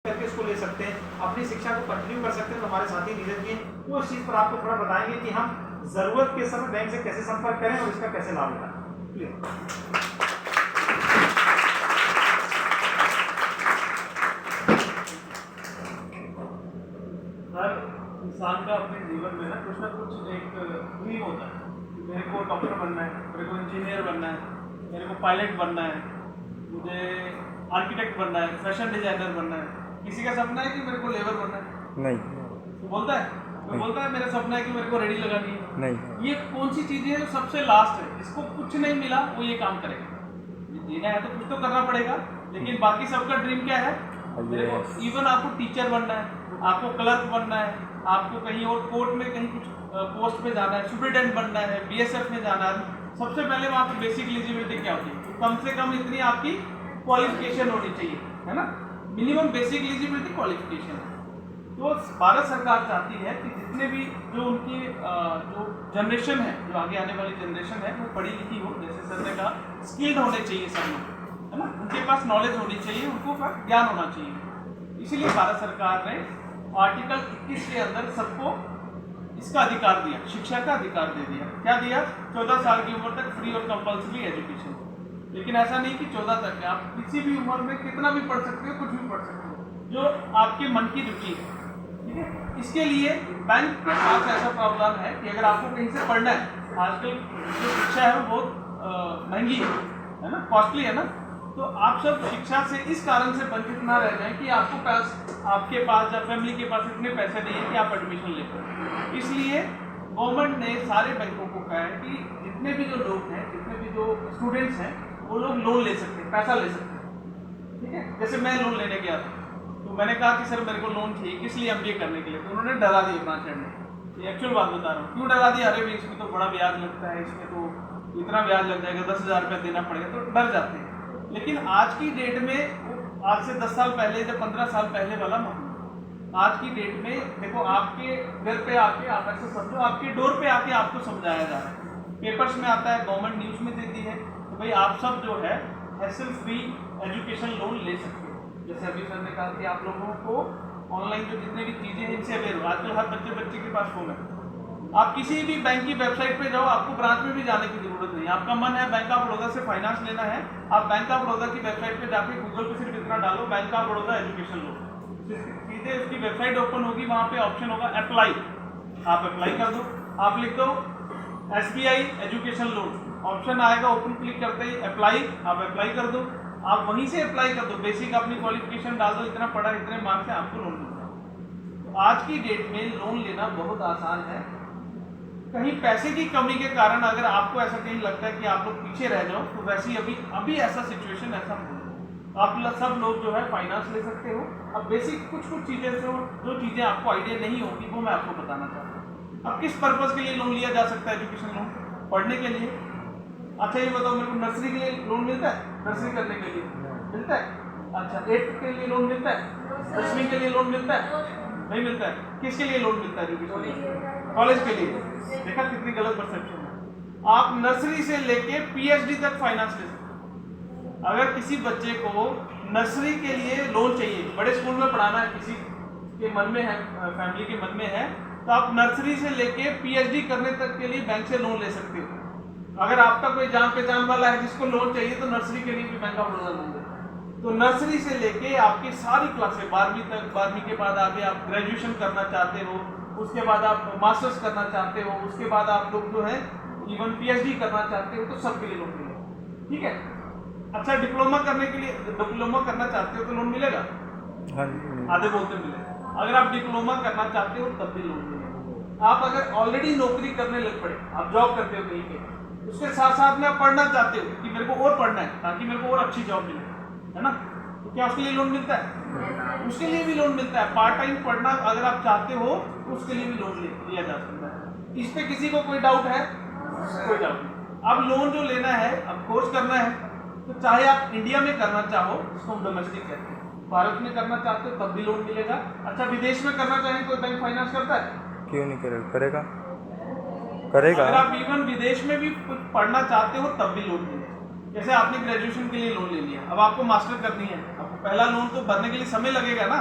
करके इसको ले सकते हैं, अपनी शिक्षा को कंटिन्यू कर सकते हैं। तो हमारे साथी नीरज जी वो इस चीज़ पर आपको थोड़ा बताएंगे कि हम ज़रूरत के समय बैंक से कैसे संपर्क करें और इसका कैसे लाभ उठाएं। हर इंसान का अपने जीवन में ना कुछ एक ड्रीम होता है कि मेरे को डॉक्टर बनना है, मेरे को इंजीनियर बनना है, मेरे को पायलट बनना है, मुझे आर्किटेक्ट बनना है, फैशन डिजाइनर बनना है। किसी का सपना है कि मेरे को लेबर बनना है? नहीं। तो बोलता है बोलता है मेरा सपना है कि मेरे को रेडी लगानी है। नहीं। ये कौन सी चीजें हैं जो सबसे लास्ट है, इसको कुछ नहीं मिला वो ये काम करेगा। जीना है तो कुछ तो करना पड़ेगा, लेकिन बाकी सबका ड्रीम क्या है? मेरे को इवन आपको टीचर बनना है, आपको क्लर्क बनना है, आपको कहीं और कोर्ट में कहीं कुछ पोस्ट पे जाना है, सुपरिटेंडेंट बनना है, बीएसएफ में जाना है। सबसे पहले वहाँ पे बेसिक एलिजिबिलिटी क्या होती है? तो कम से कम इतनी आपकी क्वालिफिकेशन होनी चाहिए, है ना। मिनिमम बेसिक एलिजिबिलिटी क्वालिफिकेशन है। तो भारत सरकार चाहती है कि जितने भी जो उनकी जो जनरेशन है, जो आगे आने वाली जनरेशन है, वो पढ़ी लिखी हो। जैसे सर ने कहा स्किल्ड होने चाहिए सब लोग, है ना, उनके पास नॉलेज होनी चाहिए, उनको ज्ञान होना चाहिए। इसीलिए भारत सरकार ने आर्टिकल 21 के अंदर सबको इसका अधिकार दिया, शिक्षा का अधिकार दे दिया। क्या दिया? 14 साल की उम्र तक फ्री और कंपल्सरी एजुकेशन। लेकिन ऐसा नहीं कि 14 तक है, आप किसी भी उम्र में कितना भी पढ़ सकते हो, कुछ भी पढ़ सकते हो, जो आपके मन की रुचि है, ठीक है। इसके लिए बैंक के पास ऐसा प्रावधान है कि अगर आपको कहीं से पढ़ना है, आजकल जो शिक्षा है वो बहुत महंगी है ना, कॉस्टली है ना, तो आप सब शिक्षा से इस कारण से वंचित ना रह जाएं कि आपके पास या फैमिली के पास इतने पैसे नहीं है कि आप एडमिशन ले पाए। इसलिए गवर्नमेंट ने सारे बैंकों को कहा है कि जितने भी जो लोग हैं, जितने भी जो स्टूडेंट्स हैं, वो लोग लोन ले सकते हैं, पैसा ले सकते हैं, ठीक है। जैसे मैं लोन लेने गया था तो मैंने कहा कि सर मेरे को लोन चाहिए, किस लिए? एमबीए करने के लिए। तो उन्होंने डरा दिया ब्रांच हेड ने। ये एक्चुअल बात बता रहा हूँ। क्यों डरा दिया? अरे भाई इसमें तो बड़ा ब्याज लगता है, इसमें तो इतना ब्याज लग जाएगा, 10,000 रुपया देना पड़ेगा, तो डर जाते हैं। लेकिन आज की डेट में, आज से 10 साल पहले या 15 साल पहले वाला माहौल, आज की डेट में देखो, आपके घर पे आके, आप ऐसे समझो आपके डोर पे आके आपको समझाया जा रहा है, पेपर्स में आता है, गवर्नमेंट न्यूज़ में देती है, तो भाई आप सब जो है हैसल फ्री एजुकेशन लोन ले सकते हो। जैसे अभी सर ने कहा कि आप लोगों को ऑनलाइन जो जितने भी चीज़ें हैं इनसे अवेयर हो। आजकल हर बच्चे के पास फोन है। आप किसी भी बैंक की वेबसाइट पे जाओ, आपको ब्रांच में भी जाने की जरूरत नहीं। आपका मन है बैंक ऑफ बड़ौदा से फाइनेंस लेना है, आप बैंक ऑफ बड़ौदा की वेबसाइट पे जाके गूगल पे सिर्फ इतना डालो, bank of Baroda education loan, सीधे उसकी वेबसाइट ओपन होगी, वहाँ पे ऑप्शन होगा अप्लाई, आप अप्लाई कर दो। आप लिख दो SBI एजुकेशन लोन, ऑप्शन आएगा, ओपन क्लिक करते ही अप्लाई, आप अप्लाई कर दो। आप वहीं से अप्लाई कर दो, बेसिक अपनी क्वालिफिकेशन डाल दो, इतना पढ़ा, इतने मार्क्स से आपको लोन मिलता है। तो आज की डेट में लोन लेना बहुत आसान है। कहीं पैसे की कमी के कारण अगर आपको ऐसा कहीं लगता है कि आप लोग पीछे रह जाओ, तो वैसे ही अभी ऐसा सिचुएशन ऐसा हो, आप सब लोग जो है फाइनेंस ले सकते हो। अब बेसिक कुछ चीज़ें जो चीज़ें आपको आइडिया नहीं होगी वो मैं आपको बताना चाहता हूँ। अब किस पर्पज़ के लिए लोन लिया जा सकता है? एजुकेशन लोन पढ़ने के लिए। अच्छा ये बताओ, मेरे को नर्सरी के लिए लोन मिलता है? नर्सरी करने के लिए मिलता है? अच्छा 8th के लिए लोन मिलता है? 10वीं के लिए लोन मिलता है? नहीं मिलता है। किसके लिए लोन मिलता है? एजुकेशन कॉलेज के लिए। देखा कितनी गलत परसेप्शन है। आप नर्सरी से लेके PhD तक फाइनेंस ले सकते हो। अगर किसी बच्चे को नर्सरी के लिए लोन चाहिए, बड़े स्कूल में पढ़ाना है, किसी के मन में है, फैमिली के मन में है, तो आप नर्सरी से लेके PhD करने तक के लिए बैंक से लोन ले सकते हो। अगर आपका कोई जान पहचान वाला है जिसको लोन चाहिए, तो नर्सरी के लिए भी बैंक ऑफ बड़ौदा लोन देता है। तो नर्सरी से लेके आपकी सारी क्लासें 12वीं तक, 12वीं के बाद आगे आप ग्रेजुएशन करना चाहते हो, उसके बाद आप मास्टर्स करना चाहते हो, उसके बाद आप लोग जो है इवन PhD करना चाहते हो, तो सबके लिए लोन मिलेगा, ठीक है। अच्छा डिप्लोमा करने के लिए, डिप्लोमा करना चाहते हो तो लोन मिलेगा? आधे बोलते मिलेगा। अगर आप डिप्लोमा करना चाहते हो तब भी लोन मिलेगा। आप अगर ऑलरेडी नौकरी करने लग पड़े, आप जॉब करते हो कहीं पे, उसके साथ साथ में आप पढ़ना चाहते हो कि मेरे को और पढ़ना है ताकि मेरे को और अच्छी जॉब मिले, है ना, तो क्या उसके लिए लोन मिलता है? उसके लिए भी लोन मिलता है। पार्ट टाइम पढ़ना अगर आप चाहते हो तो उसके लिए भी लोन लिया जा सकता है। इस पे किसी को कोई डाउट है? कोई डाउट नहीं। अब लोन जो लेना है, अब कोर्स करना है, तो चाहे आप इंडिया में करना चाहो, जिसको हम डोमेस्टिक कहते हैं, भारत में करना चाहते हो तब भी लोन मिलेगा। अच्छा विदेश में करना चाहें कोई बैंक फाइनेंस करता है? क्यों नहीं करेगा? करेगा। अगर आप इवन विदेश में भी कुछ पढ़ना चाहते हो तब भी लोन मिलेगा। जैसे आपने ग्रेजुएशन के लिए लोन ले लिया, अब आपको मास्टर करनी है, आपको पहला लोन तो भरने के लिए समय लगेगा ना,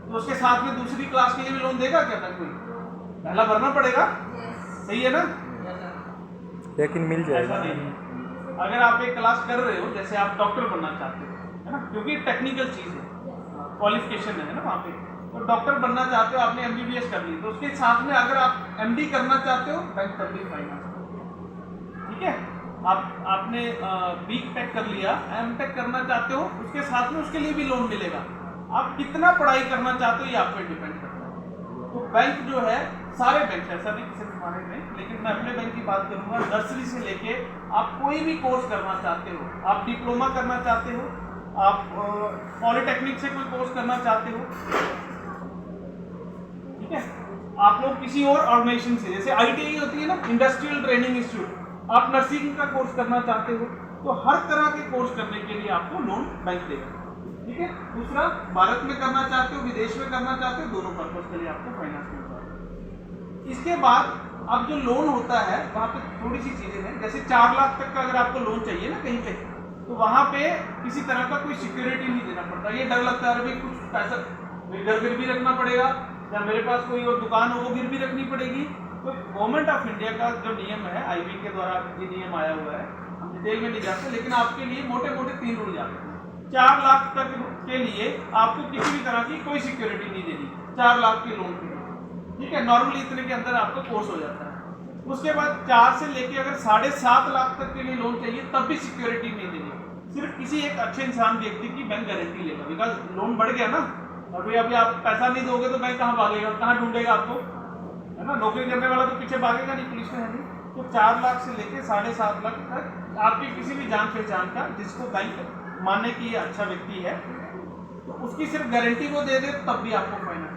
तो उसके साथ में दूसरी क्लास के लिए भी लोन देगा क्या बैंक? कोई पहला भरना पड़ेगा, सही है ना? लेकिन मिल ऐसा जाएगा। नहीं है। अगर आप एक क्लास कर रहे हो, जैसे आप डॉक्टर बनना चाहते हो, है ना, क्योंकि टेक्निकल चीज़ है, क्वालिफिकेशन है ना वहाँ पे, तो डॉक्टर बनना चाहते हो, आपने MBBS कर ली, तो उसके साथ में अगर आप MD करना चाहते हो, बैंक पब्लिक फाइनेंस, ठीक है। आपने BTech कर लिया, MTech करना चाहते हो, उसके साथ में उसके लिए भी लोन मिलेगा। आप कितना पढ़ाई करना चाहते हो ये आप पे डिपेंड करता है। तो बैंक जो है, सारे बैंक, ऐसा नहीं किसी हमारे में, लेकिन मैं अपने बैंक की बात करूंगा, नर्सरी से लेके आप कोई भी कोर्स करना चाहते हो, आप डिप्लोमा करना चाहते हो, आप पॉलिटेक्निक से कोई कोर्स करना चाहते हो, ठीक है, आप लोग किसी और ऑर्गेनाइजेशन से, जैसे ITI होती है ना, इंडस्ट्रियल ट्रेनिंग इंस्टीट्यूट, आप नर्सिंग का कोर्स करना चाहते हो, तो हर तरह के कोर्स करने के लिए आपको लोन बैंक देगा, ठीक है। दूसरा, भारत में करना चाहते हो, विदेश में करना चाहते हो, दोनों पर्पज के लिए आपको फाइनेंस मिलता है। इसके बाद अब जो लोन होता है वहाँ पे थोड़ी सी चीजें हैं, जैसे 4 लाख तक का अगर आपको लोन चाहिए ना कहीं पे, तो वहाँ पे किसी तरह का कोई सिक्योरिटी नहीं देना पड़ता। ये डर लगता है अभी कुछ पैसा घर गिरवी रखना पड़ेगा, या मेरे पास कोई और दुकान हो वो गिरवी रखनी पड़ेगी। तो गवर्नमेंट ऑफ इंडिया का जो नियम है, IB के द्वारा ये नियम आया हुआ है, हम डिटेल में नहीं जाते, लेकिन आपके लिए मोटे मोटे 3 रूल जाते हैं। 4 लाख तक के लिए आपको किसी भी तरह की कोई सिक्योरिटी नहीं देनी, 4 लाख के लोन के लिए, ठीक है। नॉर्मली इतने के अंदर आपका कोर्स हो जाता है। उसके बाद 4 से लेके अगर 7.5 लाख तक के लिए लोन चाहिए तब भी सिक्योरिटी नहीं देनी, सिर्फ किसी एक अच्छे इंसान व्यक्ति की बैंक गारंटी लेगा, बिकॉज लोन बढ़ गया ना, अभी आप पैसा नहीं दोगे तो बैंक कहाँ भागेगा, कहाँ ढूंढेगा आपको, है ना। नौकरी करने वाला तो पीछे भागेगा नहीं, पुलिस में है नहीं। तो 4 लाख से लेके 7.5 लाख तक आपकी किसी भी जान पहचान का, जिसको बैंक माने कि ये अच्छा व्यक्ति है, तो उसकी सिर्फ गारंटी वो दे दे तब भी आपको फाइनेंस,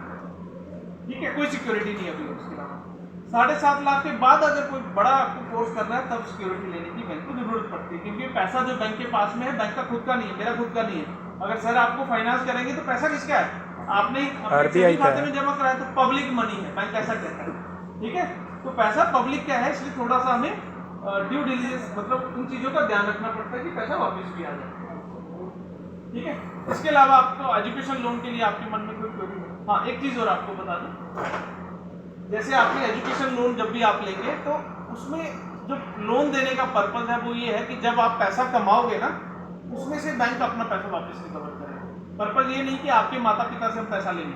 ठीक है, कोई सिक्योरिटी नहीं अभी उसके अलावा। 7.5 लाख के बाद अगर कोई बड़ा आपको कोर्स करना है तब सिक्योरिटी लेने की बैंक को जरूरत पड़ती है, क्योंकि पैसा जो बैंक के पास में है, बैंक का खुद का नहीं है, मेरा खुद का नहीं है। अगर सर आपको फाइनेंस करेंगे तो पैसा किसका है? आपने अपने खाते में जमा कराया, तो पब्लिक मनी है, बैंक ऐसा कहता है, ठीक है। तो पैसा पब्लिक का है, इसलिए थोड़ा सा हमें ड्यू डिलिजेंस, मतलब उन चीजों का ध्यान रखना पड़ता है कि पैसा वापस भी आ जाए, ठीक है। इसके अलावा आपको एजुकेशन लोन के लिए आपके मन में कोई क्वेरी है? हाँ, एक चीज और आपको बता दूं, जैसे आपने एजुकेशन लोन जब भी आप लेंगे तो उसमें जो लोन देने का पर्पज है वो ये है कि जब आप पैसा कमाओगे ना, उसमें से बैंक अपना पैसा वापस रिकवर करेगा। पर्पज ये नहीं कि आपके माता पिता से हम पैसा लेंगे,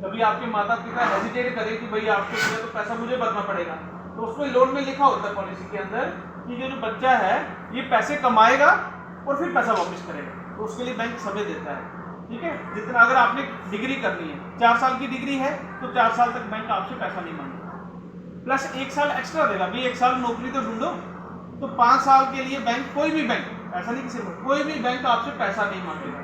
कभी आपके माता पिता हेजिटेट करें कि भाई आपको दिया तो पैसा मुझे भरना पड़ेगा, तो उसमें लोन में लिखा होता है पॉलिसी के अंदर कि जो बच्चा है ये पैसे कमाएगा और फिर पैसा वापस करेगा, तो उसके लिए बैंक समय देता है, ठीक है। जितना अगर आपने डिग्री करनी है, 4 साल की डिग्री है तो 4 साल तक बैंक आपसे पैसा नहीं मांगेगा, प्लस 1 साल एक्स्ट्रा देगा, भी 1 साल नौकरी तो ढूंढो, तो 5 साल के लिए बैंक, कोई भी बैंक, ऐसा नहीं किसी कोई भी बैंक आपसे पैसा नहीं मांगेगा।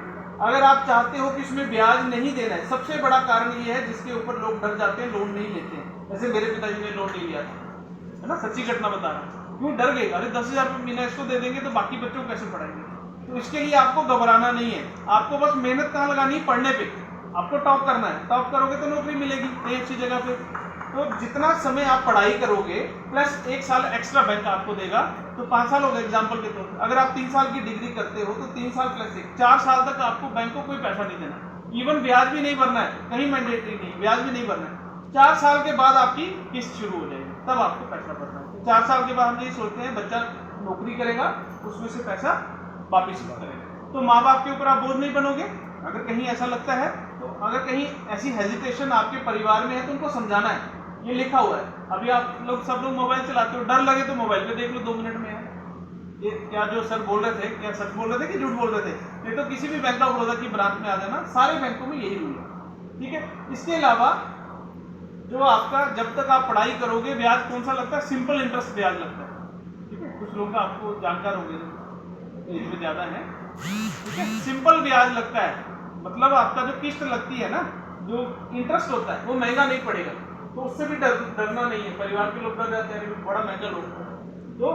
अगर आप चाहते हो कि इसमें ब्याज नहीं देना है, सबसे बड़ा कारण ये है जिसके ऊपर लोग डर जाते हैं, लोन नहीं लेते हैं। जैसे मेरे पिताजी ने लोन नहीं लिया था, है ना, सच्ची घटना बता रहा हूँ, क्यों डर गए, अरे 10,000 रुपये महीना इसको दे देंगे तो बाकी बच्चों को कैसे पढ़ाएंगे। तो इसके लिए आपको घबराना नहीं है, आपको बस मेहनत कहाँ लगानी है, पढ़ने पे। आपको टॉप करना है, टॉप करोगे तो नौकरी मिलेगी कहीं अच्छी जगह पे। तो जितना समय आप पढ़ाई करोगे प्लस 1 साल एक्स्ट्रा बैंक आपको देगा, तो 5 साल हो गए एग्जाम्पल के तौर पर। अगर आप 3 साल की डिग्री करते हो तो 3 साल प्लस 1, 4 साल तक आपको बैंक को कोई पैसा नहीं देना, इवन ब्याज भी नहीं भरना है, कहीं मैंडेटरी नहीं, ब्याज भी नहीं भरना है। 4 साल के बाद आपकी किस्त शुरू हो जाएगी, तब आपको पैसा भरना है। 4 साल के बाद हम यही सोचते हैं बच्चा नौकरी करेगा, उसमें से पैसा वापिस करेगा, तो माँ बाप के ऊपर आप बोझ नहीं बनोगे। अगर कहीं ऐसा लगता है तो अगर कहीं ऐसी हेजिटेशन आपके परिवार में है तो उनको समझाना है, ये लिखा हुआ है। अभी आप लोग सब लोग मोबाइल चलाते हो, डर लगे तो मोबाइल पे देख लो, 2 मिनट में है। ये क्या जो सर बोल रहे थे, क्या सच बोल रहे थे कि झूठ बोल रहे थे? नहीं तो किसी भी बैंक ऑफ बड़ौदा की ब्रांच में आ जाना, सारे बैंकों में यही रूल है, ठीक है। इसके अलावा जो आपका जब तक आप पढ़ाई करोगे ब्याज कौन सा लगता है, सिंपल इंटरेस्ट ब्याज लगता है, ठीक है। कुछ लोग आपको जानकार होंगे, एज में ज्यादा है, ठीक है। सिंपल ब्याज लगता है, मतलब आपका जो किस्त लगती है ना, जो इंटरेस्ट होता है वो महंगा नहीं पड़ेगा, तो उससे भी डरना नहीं है। परिवार के लोग डर जाते हैं बड़ा महंगा लोन, तो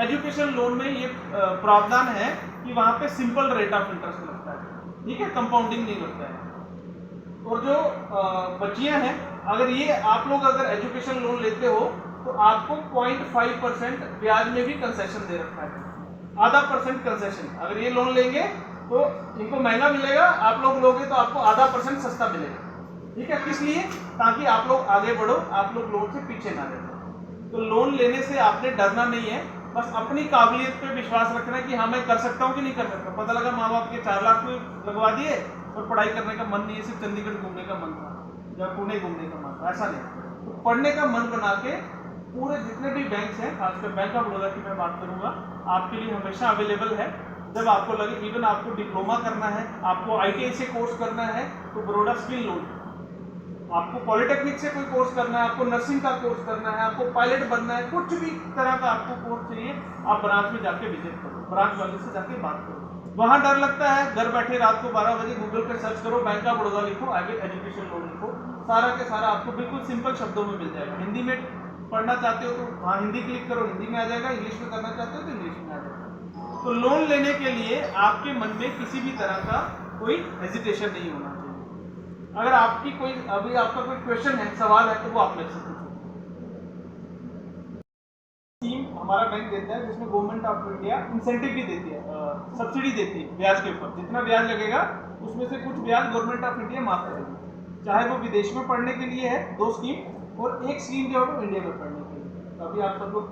एजुकेशन लोन में ये प्रावधान है कि वहाँ पे सिंपल रेट ऑफ इंटरेस्ट लगता है, ठीक है, कंपाउंडिंग नहीं लगता है। और जो बच्चियाँ हैं, अगर ये आप लोग अगर एजुकेशन लोन लेते हो तो आपको 0.5% ब्याज में भी कंसेशन दे रखा है, 0.5% कंसेशन। अगर ये लोन लेंगे तो इनको महंगा मिलेगा, आप लोग लोगे तो आपको 0.5% सस्ता मिलेगा। ठीक है, किस लिए? ताकि आप लोग आगे बढ़ो, आप लोग लोन से पीछे ना रहो। तो लोन लेने से आपने डरना नहीं है, बस अपनी काबिलियत पे विश्वास रखना है कि हाँ मैं कर सकता हूँ कि नहीं कर सकता। पता लगा माँ बाप के 4 लाख में लगवा दिए और पढ़ाई करने का मन नहीं है, सिर्फ चंडीगढ़ घूमने का मन था या पुणे घूमने का मन था, ऐसा नहीं। तो पढ़ने का मन बना के पूरे जितने भी बैंक हैं, खासकर बैंक ऑफ बड़ौदा की मैं बात करूंगा, आपके लिए हमेशा अवेलेबल है। जब आपको लगे, इवन आपको डिप्लोमा करना है, आपको ITI से कोर्स करना है तो बड़ौदा स्किल लोन, आपको पॉलिटेक्निक से कोई कोर्स करना है, आपको नर्सिंग का कोर्स करना है, आपको पायलट बनना है, कुछ भी तरह का आपको कोर्स चाहिए, आप ब्रांच में जाके विजिट करो, ब्रांच वाले से जाके बात करो। वहां डर लगता है, घर बैठे रात को 12 बजे गूगल पे सर्च करो, बैंक ऑफ बड़ौदा लिखो, आगे एजुकेशन लोन लिखो, सारा के सारा आपको बिल्कुल सिंपल शब्दों में मिल जाएगा। हिंदी में पढ़ना चाहते हो तो वहाँ हिंदी क्लिक करो, हिंदी में आ जाएगा, इंग्लिश में करना चाहते हो तो इंग्लिश में आ जाएगा। तो लोन लेने के लिए आपके मन में किसी भी तरह का कोई हेजिटेशन नहीं होना चाहिए। अगर आपकी कोई अभी आपका कोई क्वेश्चन है, सवाल है, तो वो आप मेरे से पूछो। स्कीम हमारा बैंक देता है जिसमें गवर्नमेंट ऑफ इंडिया इंसेंटिव भी देती है, सब्सिडी देती है ब्याज के ऊपर। जितना ब्याज लगेगा उसमें से कुछ ब्याज गवर्नमेंट ऑफ इंडिया माफ करेगी, चाहे वो विदेश में पढ़ने के लिए है 2 स्कीम, और 1 स्कीम जो है वो इंडिया में पढ़ने के लिए। तो अभी आप सब लोग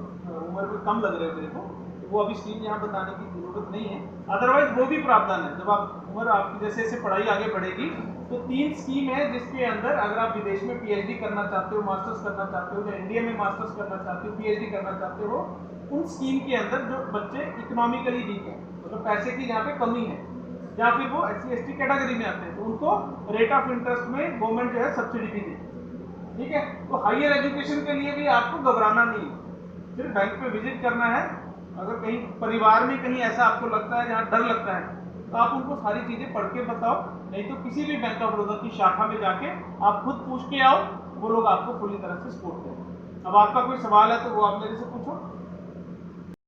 उम्र में कम लग रहे हो मेरे को, तो वो अभी स्कीम यहाँ बताने की जरूरत नहीं है, अदरवाइज वो भी प्रावधान है। जब आप उम्र आपकी जैसे जैसे पढ़ाई आगे बढ़ेगी तो 3 स्कीम है जिसके अंदर अगर आप विदेश में PhD करना चाहते हो, मास्टर्स करना चाहते हो, या इंडिया में मास्टर्स करना चाहते हो, PhD करना चाहते हो, उन स्कीम के अंदर जो बच्चे इकोनॉमिकली वीक है, मतलब पैसे की यहाँ पे कमी है, या फिर वो SC/ST कैटेगरी में आते हैं, तो उनको रेट ऑफ इंटरेस्ट में गवर्नमेंट जो है सब्सिडी भी देती है। ठीक है, तो हायर एजुकेशन के लिए भी आपको घबराना नहीं है, सिर्फ बैंक पे विजिट करना है। अगर कहीं परिवार में कहीं ऐसा आपको लगता है जहाँ डर लगता है तो आप उनको सारी चीजें पढ़ के बताओ, नहीं तो किसी भी बैंक ऑफ बड़ौदा की शाखा में जाके आप खुद पूछ के आओ, वो लोग आपको पूरी तरह से सपोर्ट करें। अब आपका कोई सवाल है तो वो आप मेरे से पूछो।